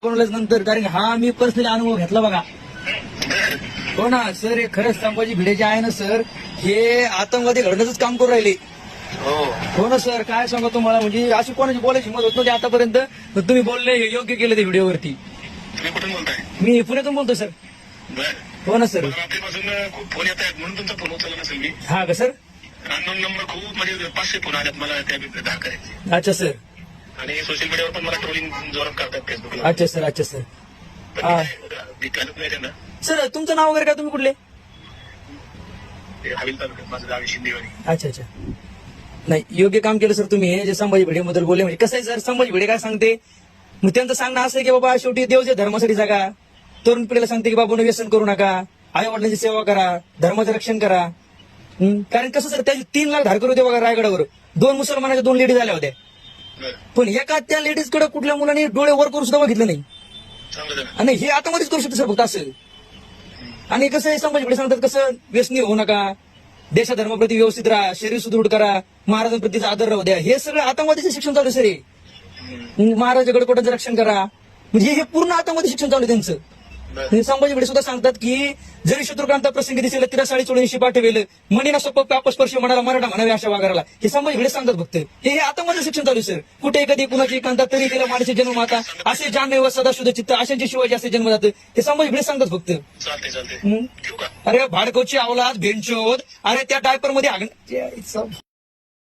नंतर, कारण हा मी पर्सनली अनुभव घेतला बघा. हो ना सर, हे खरंच संभाजी भिडे जे आहे ना सर, हे आतंकवादी घडण्याचंच काम करून राहिले. हो ना सर, काय सांगा तुम्हाला, म्हणजे अशी कोणाची बोलायची हिंमत होत नव्हती आतापर्यंत. तुम्ही बोलले योग्य केलं ते व्हिडिओवरती. तुम्ही कुठून बोलताय? मी पुण्यातून बोलतो सर. बर. हो ना सर. रात्रीपासून खूप फोन येत आहेत म्हणून तुमचा फोन उचलला नसेल मी. हा का सर? अननोन नंबर खूप, म्हणजे 500 फोन आल्यात मला त्या दहा करायचे. अच्छा सर. आणि सोशल मीडियावर पण मला ट्रोलिंग जोरात करतात फेसबुकला. अच्छा सर. अच्छा सर. पण हा. मी चालत नाही त्यांना. सर तुमचं नाव वगैरे काय, तुम्ही कुठले? ते हवेली तालुक्यात माझं गाव आहे शिंदेवाडी. अच्छा अच्छा. नाही, योग्य काम केलं सर तुम्ही. हे जे संभाजी भिडे बद्दल बोलले, म्हणजे कसं आहे सर, संभाजी भिडे काय सांगते, मग त्यांचं सांगणं असं आहे की बाबा शेवटी देवच्या धर्मासाठी जगा. तरुण पिढीला सांगते की बाबा व्यसन करू नका, आई वडिलांची सेवा करा, धर्माचं रक्षण करा. कारण कसं सर, त्याचे 3 लाख धारकर होते बघा रायगडावर. 2 मुसलमानाच्या 2 लेडीज आल्या होत्या. बरं. पण एका त्या लेडीजकडे कुठल्या मुलांनी डोळे वर करून सुद्धा बघितलं नाही. चांगलं झालं. आणि हे आतमध्येच करू शकतो सर फक्त असं. आणि कसं आहे, संभाजी भिडे सांगतात कसं, व्यसनी होऊ नका, देशा धर्माप्रती व्यवस्थित राहा, शरीर सुदृढ करा, महाराजांप्रतीचा आदर राहू द्या. हे सगळं आतंकवादीचं शिक्षण चालू आहे सर. हे महाराजा गडकोटाचं रक्षण करा, म्हणजे हे पूर्ण आतंकवादी शिक्षण चालू आहे त्यांचं. बरं. आणि संभाजी भिडे सुद्धा सांगतात की जरी शत्रुक्रांता प्रसंगी दिसेल तिला 40 पाठवेल, मनीना सोप पापस्पर्श म्हणाला मराठा म्हणावे अशा वागाराला. हे संभाजी भिडे सांगतात फक्त. हे आतंकवादी शिक्षण चालू आहे सर. कुठे कधी कुणाची एकांता तरी तिला माणसे जन्ममाता, असे जाणवे सदा शुद्ध चित्त, अशांचे शिवाजी असे जन्म जातं. हे संभाजी भिडे सांगतात फक्त. चालते. हं? ठेवू का? अरे भाडकोची अवलाद भेंचोद, अरे त्या डायपर मध्ये